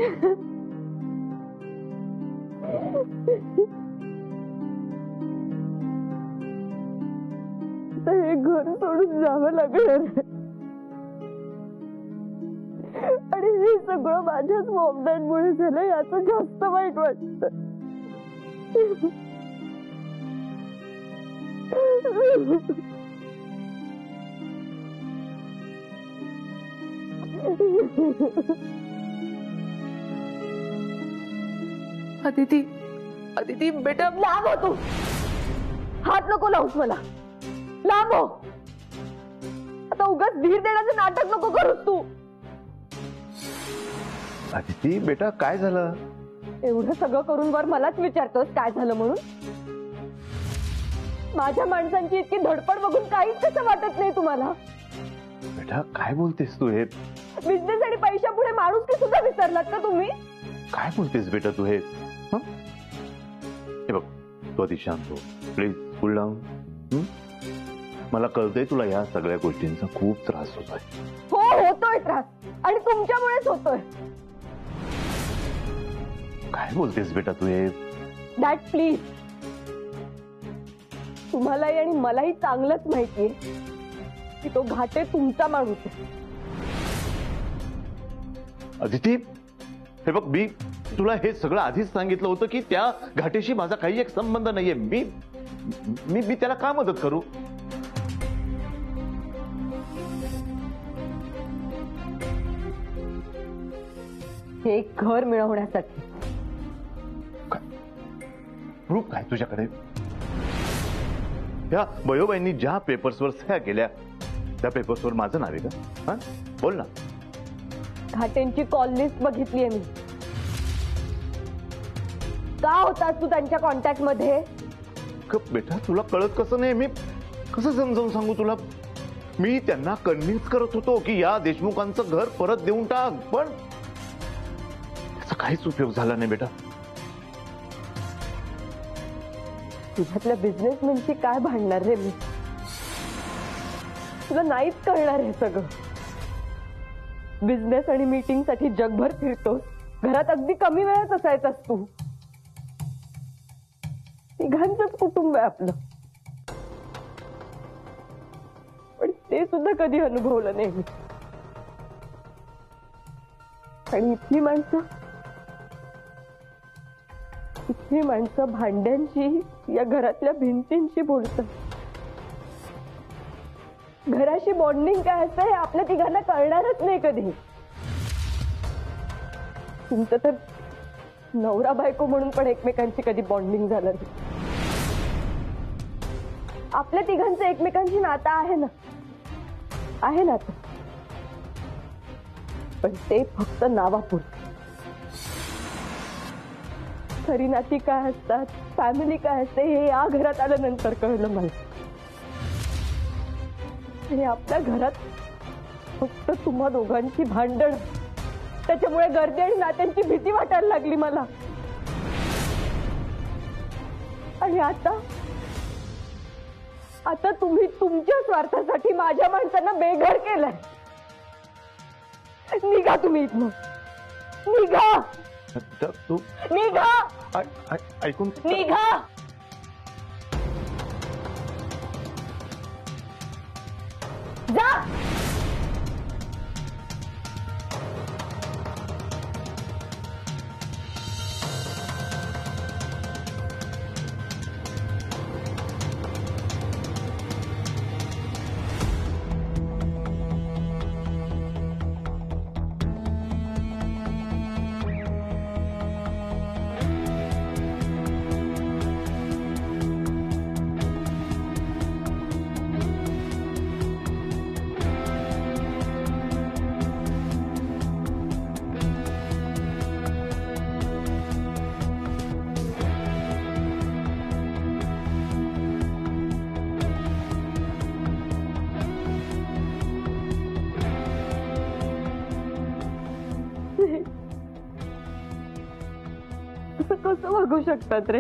हे घर सोडून जावं लागणार आणि हे सगळं माझ्याच वॉमडॅनमुळे झालं याचं जास्त वाईट वाटत. अदिती, अदिती बेटा लांब हो तू. हात नको लावूस मला. लांब हो. आता उगाच धीर देण्याचं नाटक नको करूस तू. अदिती बेटा काय झालं? एवढं सगळं करून वर मलाच विचारतोस काय झालं म्हणून? माझ्या माणसांची इतकी धडपड बघून काहीच कसं वाटत नाही तुम्हाला? बेटा काय बोलतेस तू? हे बिझनेस आणि पैशापुढे माणूस की सुद्धा विसरलात का तुम्ही? काय बोलतेस बेटा तू? हे बघ, तू आधी शांत हो प्लीज. Cool down. मला कळतंय तुला या सगळ्या गोष्टींचा खूप त्रास होतोय. हो होतोय त्रास आणि तुमच्यामुळेच होतोय. काय बोलतेस बेटा तू? हे डॅड प्लीज. तुम्हालाही आणि मलाही चांगलंच माहितीये की तो घाटे तुमचा माणूस आहे. अदिती हे बघ, मी तुला हे सगळं आधीच सांगितलं होतं की त्या घाटेशी माझा काही एक संबंध नाहीये. मी मी मी त्याला का मदत करू? हे घर मिळवण्यासाठी. प्रूफ काय तुझ्याकडे? या बयोबाईंनी ज्या पेपर्सवर सह्या केल्या त्या पेपर्सवर माझं नाव आहे का? बोल ना. घाटेंची कॉल लिस्ट बघितलीये मी. का होतास तू त्यांच्या कॉन्टॅक्ट मध्ये? बेटा तुला कळत कसं नाही? मी कसं समजावून सांगू तुला? मी त्यांना कन्व्हिन्स करत होतो की या देशमुखांचं घर परत देऊन टाक, पण त्याचा काहीच उपयोग झाला नाही बेटा. तुझ्यातल्या बिझनेसमॅनशी काय भांडणार रे मी? तुला नाहीच कळणार हे सगळं. बिझनेस आणि मीटिंग साठी जगभर फिरतोस. घरात अगदी कमी वेळात असायचास तू. तिघांचंच कुटुंब आहे आपलं, पण ते सुद्धा कधी अनुभवलं नाही मी. आणि इथली माणसं भांड्यांशी या घरातल्या भिंतींशी बोलतात. घराशी बॉन्डिंग काय असतं हे आपल्या तिघांना कळणारच नाही कधी. तुमचं तर नवरा बायको म्हणून पण एकमेकांची कधी बॉन्डिंग झालं नाही. आपल्या तिघांचं एकमेकांची नातं आहे ना, आहे ना, पण ते फक्त नावापुरतं. खरी नाती काय असतात, फॅमिली काय असते हे या घरात आल्यानंतर कळलं मला. आणि आपल्या घरात फक्त तुम्हा दोघांची भांडण, त्याच्यामुळे गर्दी आणि नात्यांची भीती वाटायला लागली मला. आणि आता तुम्ही तुमच्या स्वार्थासाठी माझ्या माणसांना बेघर केलंय. निघा तुम्ही इथनं. निघा. तू निघा. ऐकून निघा. जा. कसं वागू शकतात रे?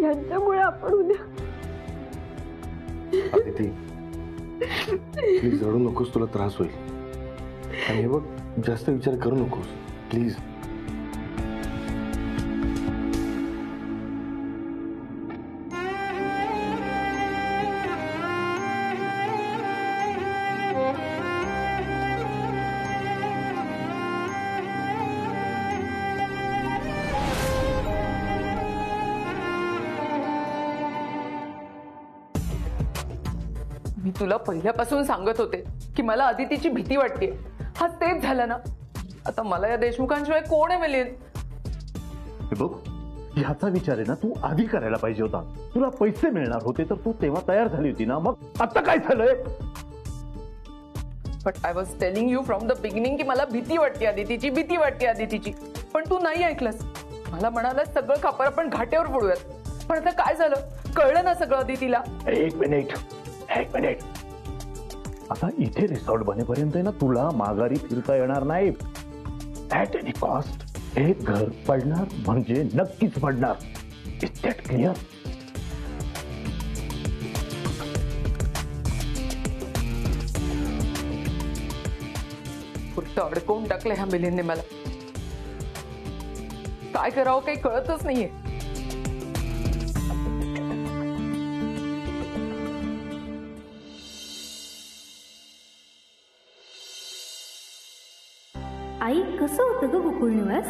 यांच्यामुळे आपण उद्या. अदिती प्लीज रडू नकोस, तुला त्रास होईल. आणि हे बघ, जास्त विचार करू नकोस प्लीज. मी तुला पहिल्यापासून सांगत होते की मला अदितीची भीती वाटते. हा तेच झालं ना. आता मला या देशमुखांशिवाय कोण आहे मिलिंद? हे बघ, ह्याचा विचार आहे ना तू आधी करायला पाहिजे होता. तुला पैसे मिळणार होते तर तू तेव्हा तयार झाली होती ना. मग आता काय झालंय? But I was telling you from the beginning की मला भीती वाटते अदितीची, भीती वाटते अदितीची. पण तू नाही ऐकलंस. मला म्हणालास सगळं खापर आपण घाट्यावर फोडूयात. पण आता काय झालं? कळलं ना सगळं अदितीला. एक मिनिट. आता इथे रिसॉर्ट बनेपर्यंत ना तुला माघारी फिरता येणार नाही. ऍट एनी कॉस्ट हे घर पडणार म्हणजे नक्कीच पडणार. Is that clear? फक्त अडकवून टाकलं ह्या मिलिंदने मला. काय करावं काही कळतच नाहीये. आई, कसं होतं ग गोकुळ निवास?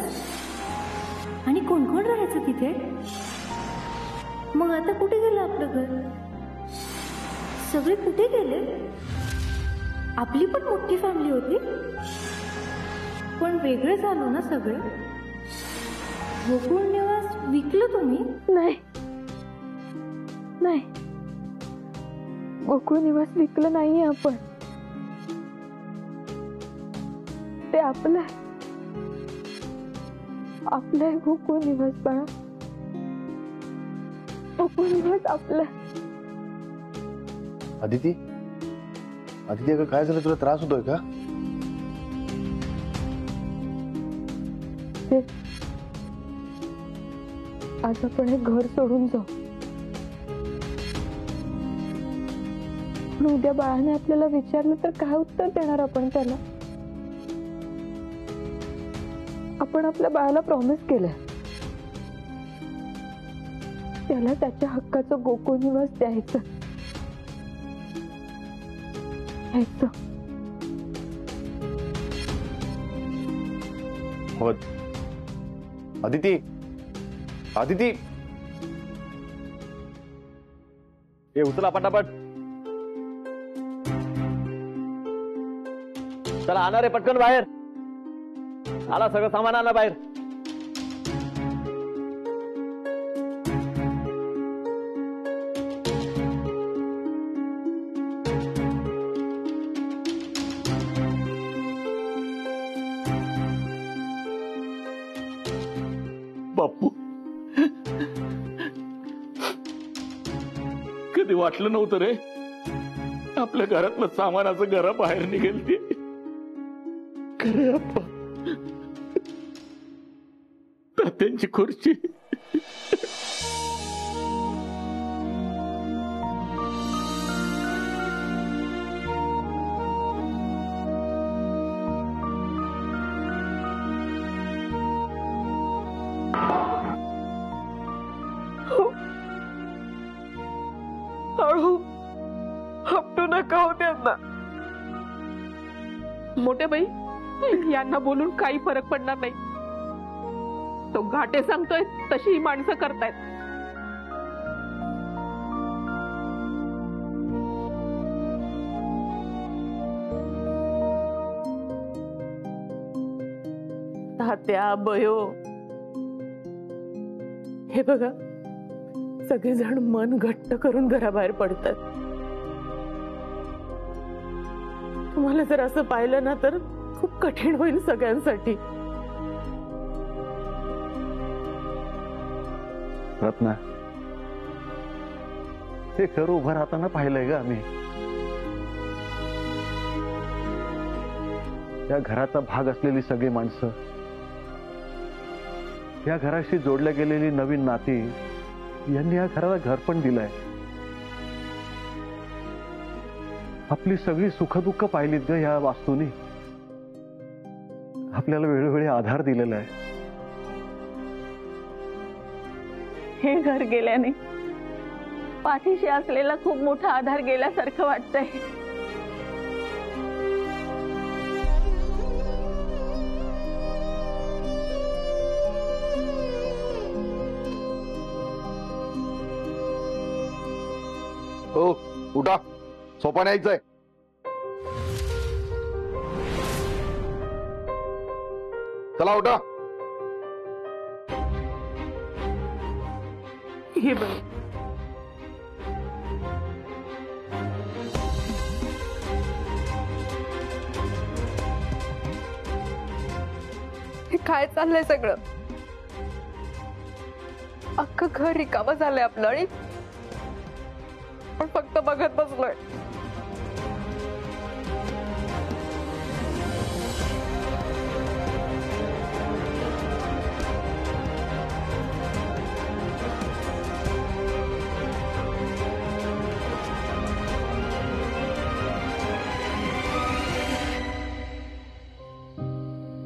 आणि कोण कोण राहायचं तिथे? मग आता कुठे गेलं आपलं घर? सगळे कुठे गेले? आपली पण मोठी फॅमिली होती, पण वेगळे झालो ना सगळे. गोकुळ निवास विकलं तुम्ही? नाही नाही, गोकुळ निवास विकलं नाहीये आपण. ते आपलं आपलं गोकुळ निवास बाळा. गोकुळ निवास आपलं. अदिती, अदिती अगं काय झालं? तुला त्रास होतोय का? आज आपण हे घर सोडून जाऊ. पण उद्या बाळाने आपल्याला विचारलं तर काय उत्तर देणार आपण त्याला? आपण आपल्या बाळाला प्रॉमिस केलंय त्याला त्याच्या हक्काचं गोकुळ निवास द्यायचं. हो अदिती, अदिती हे उचला पटापट. चला आणा रे पटकन बाहेर. आला सगळं सामान आणा बाहेर. बापू, कधी वाटलं नव्हतं रे आपल्या घरातलं सामानाचं घराबाहेर निघेल ते. खरे अप्पा, तात्यांची खुर्ची. हळू हपटू नका हो त्यांना. मोठे बाई, यांना बोलून काही फरक पडणार नाही. तो घाटे सांगतोय तशी ही माणसं करतायत. तात्या, बयो, हे बघा सगळेजण मन घट्ट करून घराबाहेर पडतात. तुम्हाला जर असं पाहिलं ना तर खूप कठीण होईल सगळ्यांसाठी. रत्ना, हे घर उभं राहताना पाहिलंय ग आम्ही. या घराचा भाग असलेली सगळी माणसं, या घराशी जोडल्या गेलेली नवीन नाती, यांनी या घराला घर पण दिलंय. आपली सगळी सुखदुःख पाहिलीत ग या वास्तूनी. आपल्याला वेळोवेळी आधार दिलेला आहे. हे घर गेल्याने पाठीशी असलेला खूप मोठा आधार गेल्यासारखं वाटतंय. हो उठा, सोपा न्यायचंय. चला उठा. हे बघ, हे काय चाललंय सगळं? अख्खं घर रिकामं झालंय आपलं आणि पण फक्त बघत बसलोय.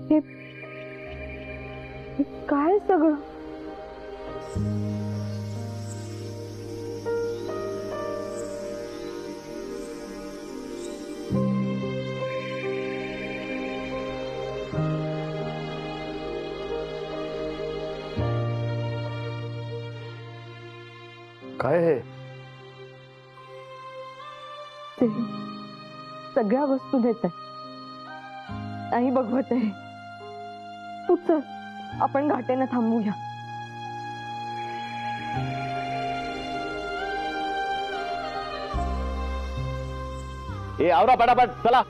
हे काय सगळं? काय हे? ते सगळ्या वस्तू देत आहे, नाही बघवत आहे. तू चल, आपण घाटेनं थांबूया. ए आवरा पटापट, चला.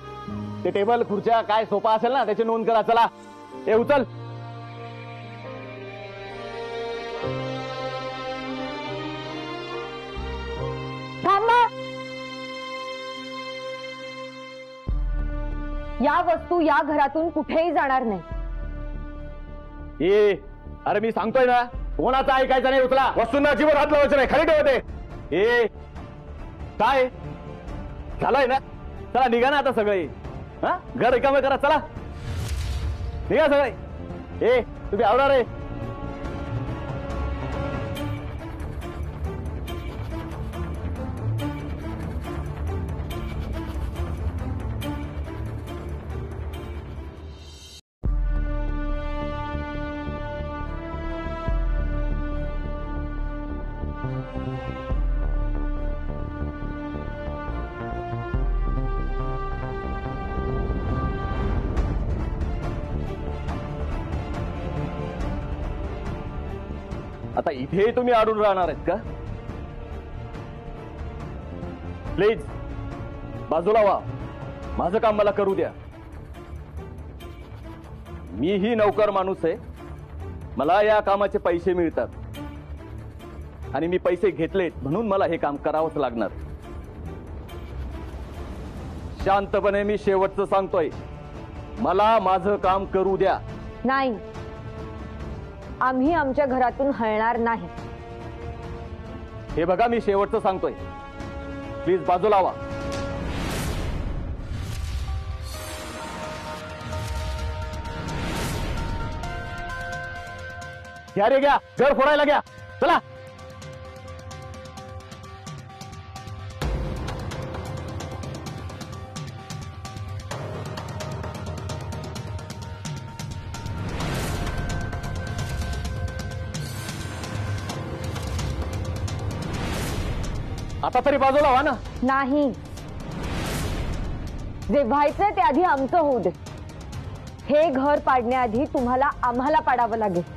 ते टेबल खुर्च्या काय सोफा असेल ना त्याची नोंद करा. चला ए उचल. थांबा. या वस्तू या घरातून कुठेही जाणार नाही. ए अरे मी सांगतोय ना, कोणाचा ऐकायचा नाही. उचला. वस्तूंना अजिबात हात लावायचं नाही, खाली ठेवते. ए काय झालंय ना? चला निघा ना आता सगळे. हा घर रिकामं करा. चला निघा सगळे. ए तुम्ही आवडा रे. आता इथे तुम्ही अडून राहणार आहेत का? प्लीज बाजूला व्हा. माझं काम मला करू द्या. मीही नौकर माणूस आहे. मला या कामाचे पैसे मिळतात आणि मी पैसे घेतलेत म्हणून मला हे काम करावंच लागणार. शांतपणे मी शेवटचं सांगतोय, मला माझं काम करू द्या. नाही, आम्ही आमच्या घरातून हलणार नाही. हे बघा मी शेवटचं सांगतोय, प्लीज बाजूला व्हा. घ्या रे घ्या, घर फोडायला घ्या. चला. आता तरी बाजूला व्हा ना. नाही, जे व्हायचंय ते आधी आमचं होऊ दे. हे घर पाडण्याआधी तुम्हाला आम्हाला पाडावं लागेल.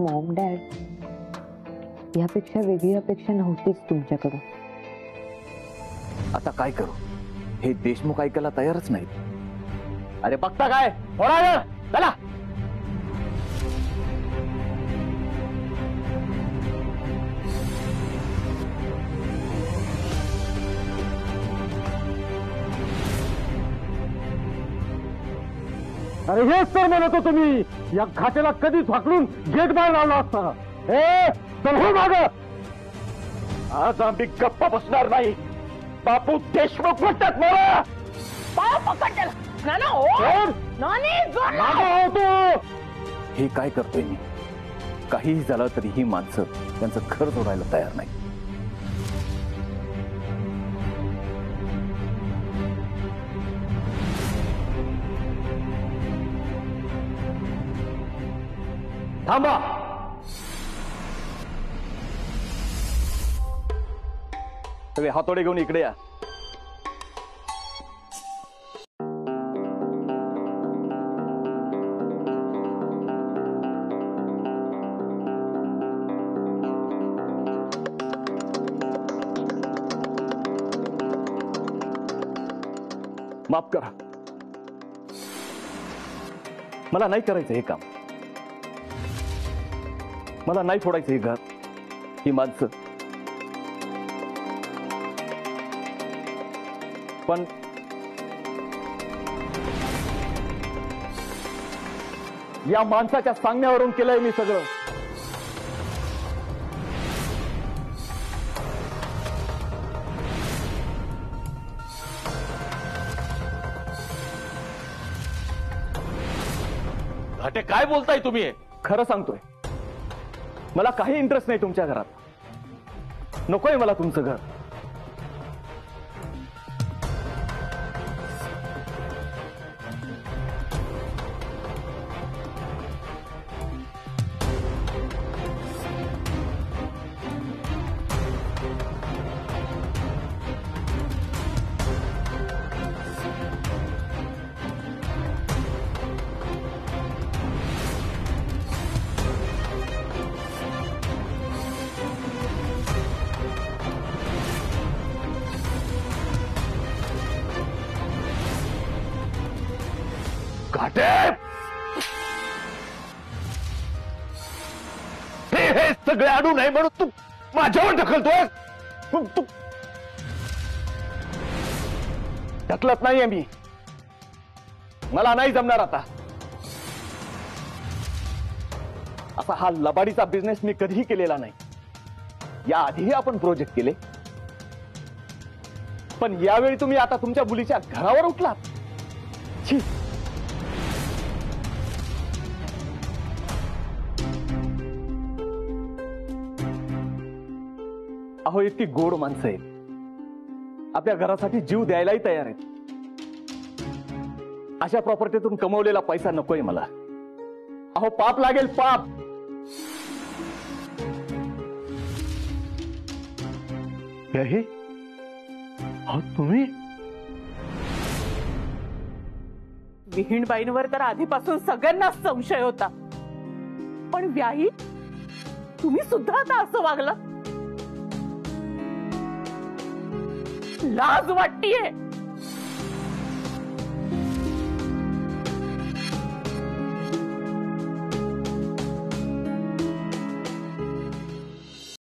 मॉम डॅड, यापेक्षा वेगळी अपेक्षा नव्हतीच तुमच्याकडून. आता काय करू, हे देशमुख ऐकायला तयारच नाहीत. अरे बघता काय, थोडा वेळ चला. अरे हेच तर म्हणतो तुम्ही, या खात्याला कधी झाकून गेट बाहेर लावला असता. ए चल हो माग. आज आम्ही गप्प बसणार नाही. बापू देशमुख म्हणतात मला. हे काय करतोय मी? काहीही झालं तरी ही माणसं त्यांचं घर सोडायला तयार नाही. थांबा. सगळे हातोडे घेऊन इकडे या. माफ करा, मला नाही करायचं हे काम. मला नाही फोडायचं हे घर, ही माणसं. पण या माणसाच्या सांगण्यावरून केलंय मी सगळं. घाटे काय बोलताय तुम्ही? खरं सांगतोय, मला काही इंटरेस्ट नाही तुमच्या घरात. नकोय मला तुमचं घर. घाटे, हे सगळे अडू नाही म्हणून तू माझ्यावर ढकलतोय. तू ढकलत नाहीये मी. मला नाही जमणार आता. असा हा लबाडीचा बिझनेस मी कधीही केलेला नाही. या आधीही आपण प्रोजेक्ट केले, पण यावेळी तुम्ही आता तुमच्या मुलीच्या घरावर उठलात. छी. अहो, इतकी गोड माणसं आहेत, आपल्या घरासाठी जीव द्यायलाही तयार आहेत. अशा प्रॉपर्टीतून कमवलेला पैसा नकोय मला. अहो, पाप लागेल, पाप. हे तुम्ही विहीणबाईंवर तर आधीपासून सगळ्यांनाच संशय होता, पण व्याही तुम्ही सुद्धा आता असं वागलं. लाज वाटतीये.